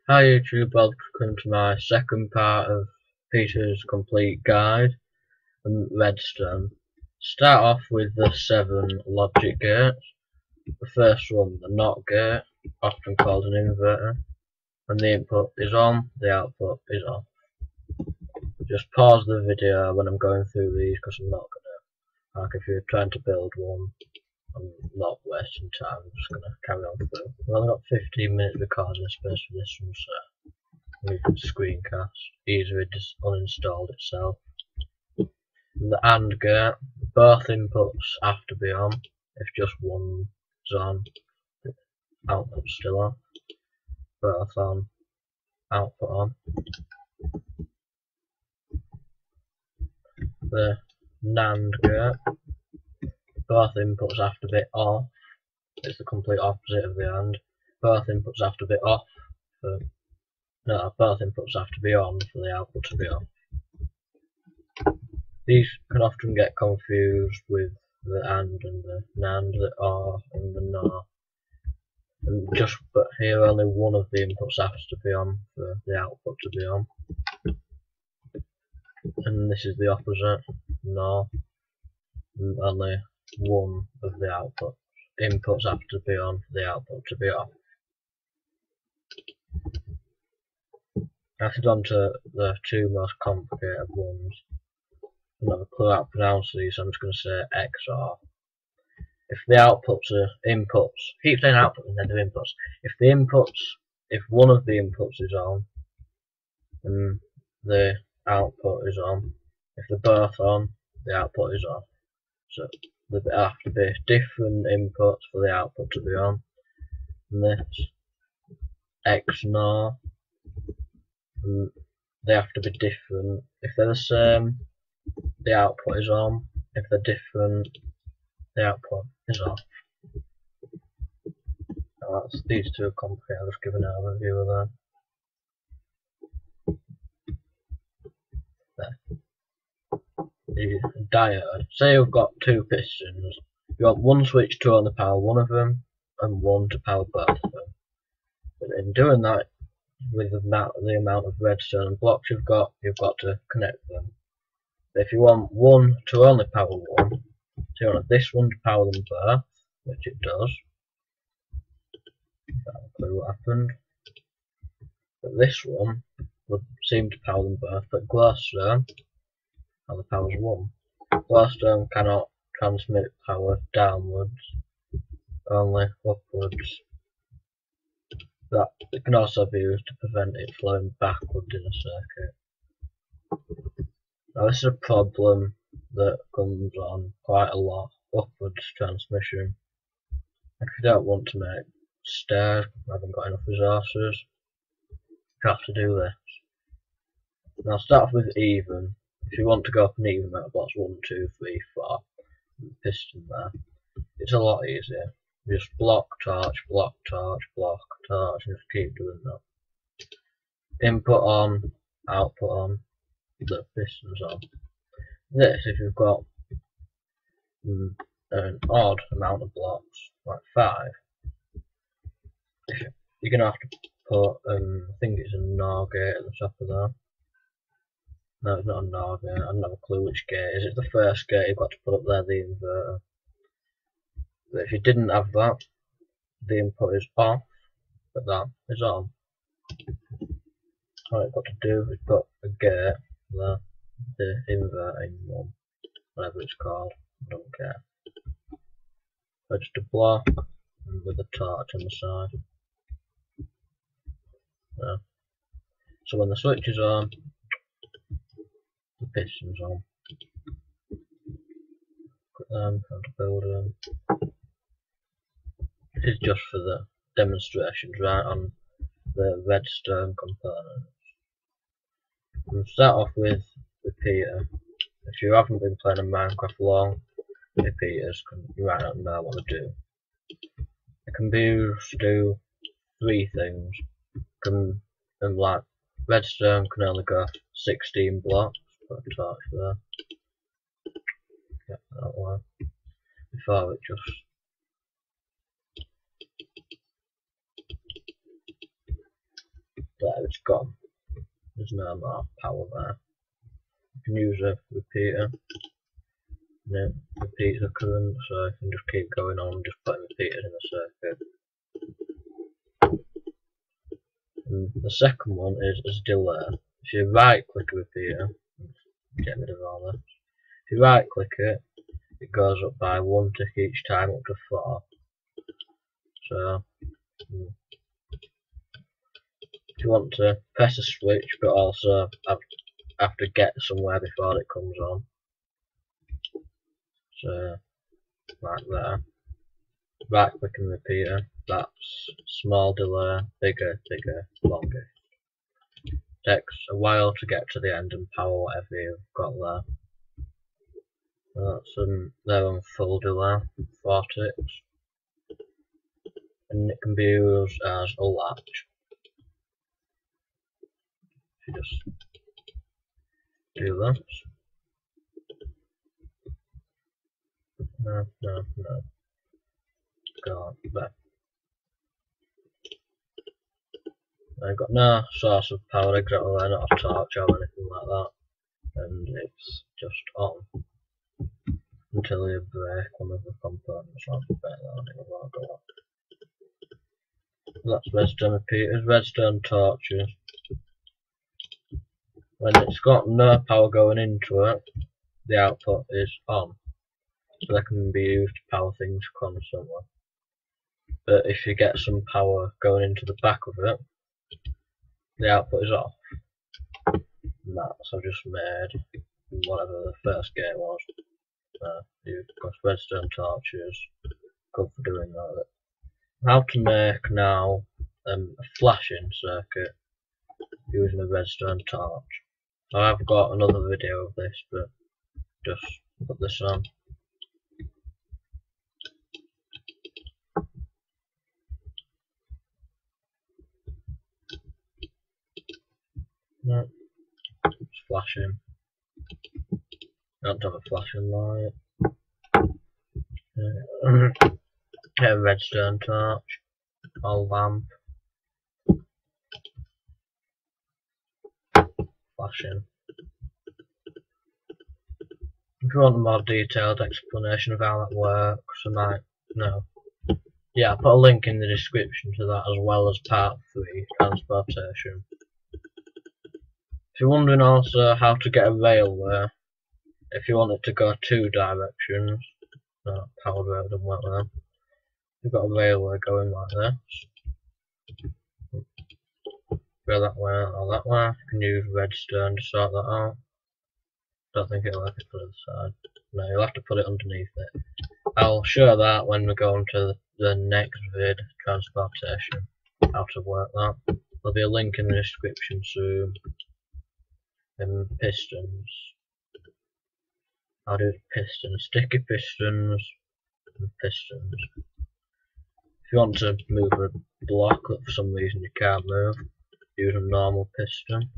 Hi YouTube, welcome to my second part of Peter's complete guide on redstone. Start off with the 7 logic gates. The first one, the NOT gate, often called an inverter. When the input is on, the output is off. Just pause the video when I'm going through these because I'm not gonna, like if you're trying to build one, I'm not wasting time, I'm just gonna carry on through. We've only got 15 minutes recording space for this one, so we can screencast, easily just uninstalled itself. The AND gate, both inputs have to be on. If just one's on, the output's still on. Both on, output on. The NAND gate, both inputs have to be off. It's the complete opposite of the AND. Both inputs have to be off. Both inputs have to be on for the output to be on. These can often get confused with the AND and the NAND, the OR and the NOR. But here only one of the inputs has to be on for the output to be on. And this is the opposite, NOR. And only one of the inputs have to be on for the output to be off. After on to the two most complicated ones. I don't have a clue how to pronounce these, so I'm just going to say XOR. If the outputs are inputs, I keep saying outputs instead of inputs. If one of the inputs is on, then the output is on. If they're both on, the output is off. So there have to be different inputs for the output to be on. And this XNOR, and they have to be different. If they're the same, the output is on. If they're different, the output is off. Now these two are complicated, I'll just give an overview of them. There. The diode. Say you've got two pistons. You want one switch to only power one of them, and one to power both of them. But in doing that, with the amount of redstone and blocks you've got to connect them. But if you want one to only power one, so you want this one to power them both, which it does. That'll clue what happened. But this one would seem to power them both, but glowstone only powers one. Glowstone cannot transmit power downwards, only upwards. That it can also be used to prevent it flowing backwards in a circuit. Now this is a problem that comes on quite a lot, upwards transmission. If you don't want to make stairs, haven't got enough resources, you have to do this. Now start off with even. If you want to go up an even amount of blocks, 1, 2, 3, 4, piston there, it's a lot easier. Just block, torch, block, torch, block, torch, and just keep doing that. Input on, output on, the piston's on. This, if you've got an odd amount of blocks, like 5, you're going to have to put, I think it's a NOR gate at the top of there. No, it's not a NOR gate, I don't have a clue which gate. Is it the first gate you've got to put up there, the inverter? But if you didn't have that, the input is off, but that is on. All you've got to do is put a gate there, the inverting one, whatever it's called, I don't care. So just a block and with a torch on the side. Yeah. So when the switch is on, the piston's on. Put them, how to build them. This is just for the demonstrations, right, on the redstone components. We'll start off with repeater. If you haven't been playing in Minecraft long, repeaters you might not know what to do. It can be used to do 3 things. Like redstone can only go 16 blocks. Put a torch there. Get that one. Before it just There, it's gone. There's no more power there. You can use a repeater. And it repeats the current, so you can just keep going on, just putting repeaters in the circuit. And the second one is delay. If you right click a repeater, get rid of all this. If you right click it, it goes up by 1 tick each time up to 4. So if you want to press a switch but also have to get somewhere before it comes on. So like there. Right click and repeater, that's small delay, bigger, longer. Takes a while to get to the end and power whatever you've got there. That's they're on full delay, 4 ticks. And it can be used as a latch. If you just do this. No. Go on, there. I've got no source of power exactly there, not a torch or anything like that. And it's just on until you break one of the components on the bed and it won't go off. That's redstone repeaters, redstone torches. When it's got no power going into it, the output is on. So they can be used to power things constantly. But if you get some power going into the back of it, the output is off. And that's I've just made whatever the first game was. You've got redstone torches, good for doing that. How to make now a flashing circuit using a redstone torch. I've got another video of this, but just put this on. No, it's flashing. I don't have a flashing light. Get a redstone torch or lamp. Flashing. If you want a more detailed explanation of how that works, I might yeah, I'll put a link in the description to that as well as part 3, transportation. If you're wondering also how to get a railway, if you want it to go 2 directions, powered rail doesn't work with them. You've got a railway going like this. Go that way or that way. You can use redstone to sort that out. Don't think it'll have to put it to the side. No, you'll have to put it underneath it. I'll show that when we go on to the next vid, transportation, how to work that. There'll be a link in the description soon. And pistons. I'll do pistons, sticky pistons, and pistons. If you want to move a block that for some reason you can't move, use a normal piston.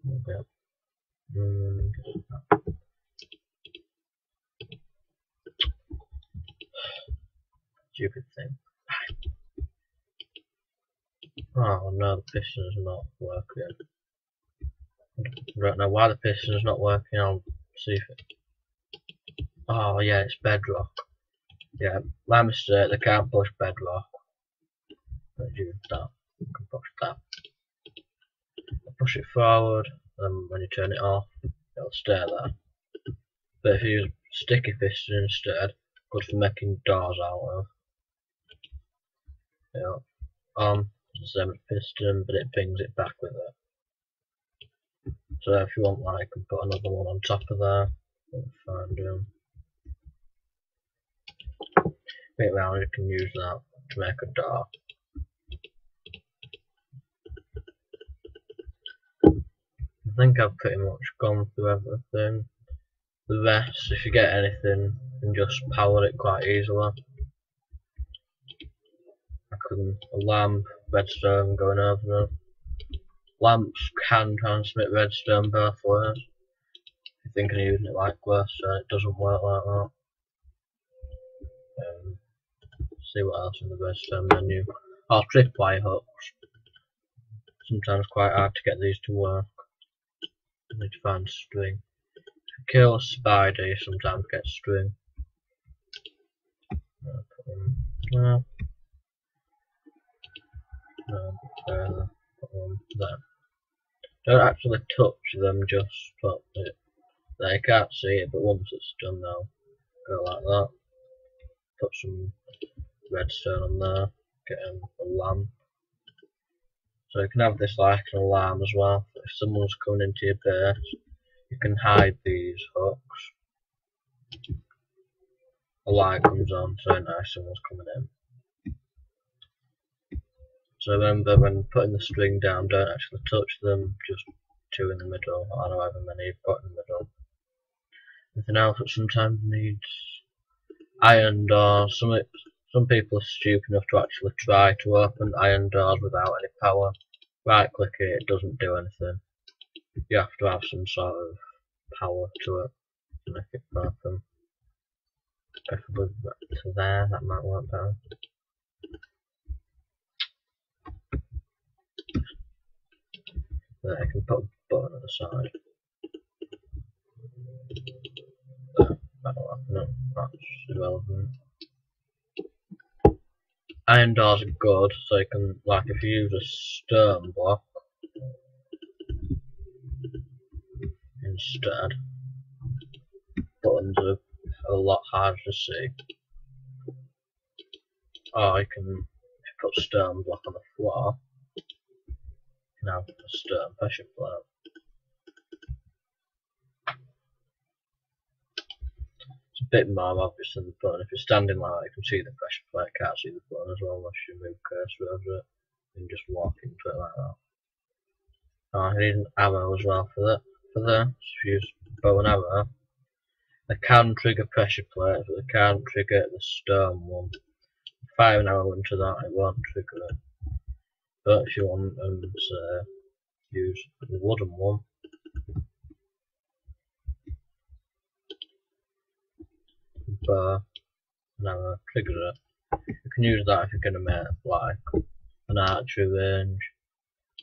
Okay. Stupid thing. Oh no, the piston's not working. I don't know why the piston's not working. I'll see if it. Oh yeah, it's bedrock. Yeah, my mistake. They can't push bedrock. Let's use that. You can push that. Push it forward, and when you turn it off, it'll stay there. But if you use sticky piston instead, good for making doors out of. It's the same as piston, but it pings it back with it. So if you want that, you can put another one on top of there. Find them. Right round, you can use that to make a door. I think I've pretty much gone through everything. The rest, if you get anything, you can just power it quite easily. A lamp, redstone going over it. Lamps can transmit redstone both ways. If you think of using it like glowstone, it doesn't work like that. See what else in the redstone menu. Oh, tripwire hooks. sometimes quite hard to get these to work. You need to find string. If you kill a spider, you sometimes get string. Put them there. Further. Put them there. Don't actually touch them, just put it there. You can't see it, but once it's done, they'll go like that. Put some redstone on there. Get a lamp. So you can have this like an alarm as well. If someone's coming into your base, you can hide these hooks. A light comes on, so now someone's coming in. So remember, when putting the string down, don't actually touch them, just two in the middle, or however many you've got in the middle. Anything else that sometimes needs iron doors. Some people are stupid enough to actually try to open iron doors without any power. Right click it, it doesn't do anything. You have to have some sort of power to it to make it open. Preferably to there, that might work better. There, I can put a button on the side. There, that'll work. No, that's irrelevant. Iron doors are good, so you can, like, if you use a stone block instead, buttons are a lot harder to see. Or you can, if you put a stone block on the floor, you can have a stone pressure plate. It's a bit more obvious than the button. If you're standing like that, you can see the pressure plate, can't see the button as well unless you move cursor over it and just walk into it like that. Oh, you need an arrow as well for that. For this, if you use bow and arrow, they can trigger pressure plates, but they can't trigger the stone one. Fire an arrow into that, it won't trigger it. But if you want to use the wooden one, bow and arrow trigger it. You can use that if you're going to make like an archery range.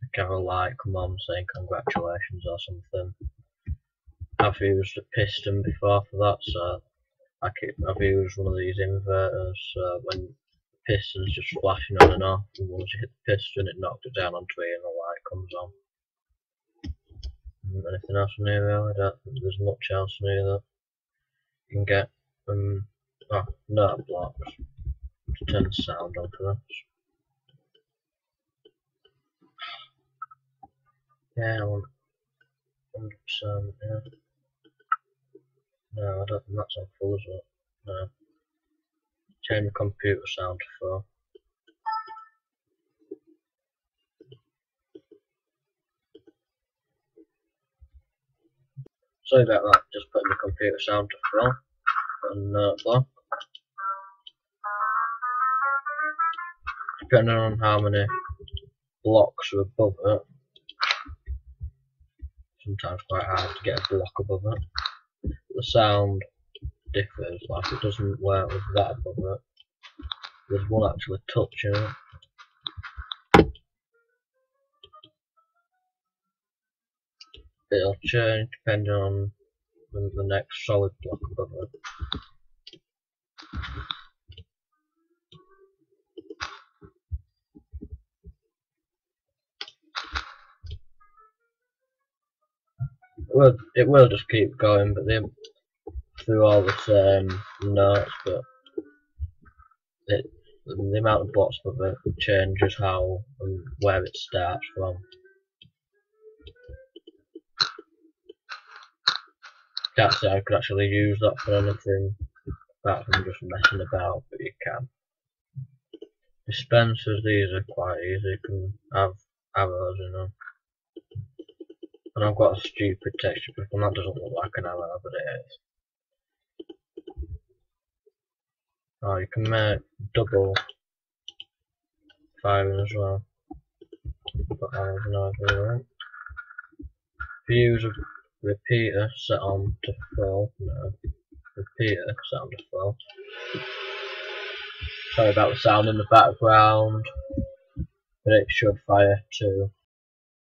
You can have a light come on saying congratulations or something. I've used a piston before for that, so I've used one of these inverters, so when the piston's just flashing on and off, and once you hit the piston it knocks it down onto it and the light comes on. Anything else new really? I don't think there's much else new that you can get from note blocks to turn the sound on for this. Yeah, I want 100%, yeah. No, I don't think that's on full, is it? No. Change the computer sound to full. Sorry about that, just putting the computer sound to full. Put a note block. Depending on how many blocks are above it, sometimes quite hard to get a block above it. The sound differs, like it doesn't work with that above it. There's one actually touching it. It'll change depending on the next solid block above it. It will just keep going, but through all the same notes, but the amount of blocks above it changes how and where it starts from. Can't say I could actually use that for anything apart from just messing about, but you can. Dispensers, these are quite easy, you can have arrows in them. And I've got a stupid texture pick, and that doesn't look like an arrow, but it is. Oh, you can make double firing as well. But I have no idea where. If you use a repeater set on to full, repeater set on to full. Sorry about the sound in the background, but it should fire too.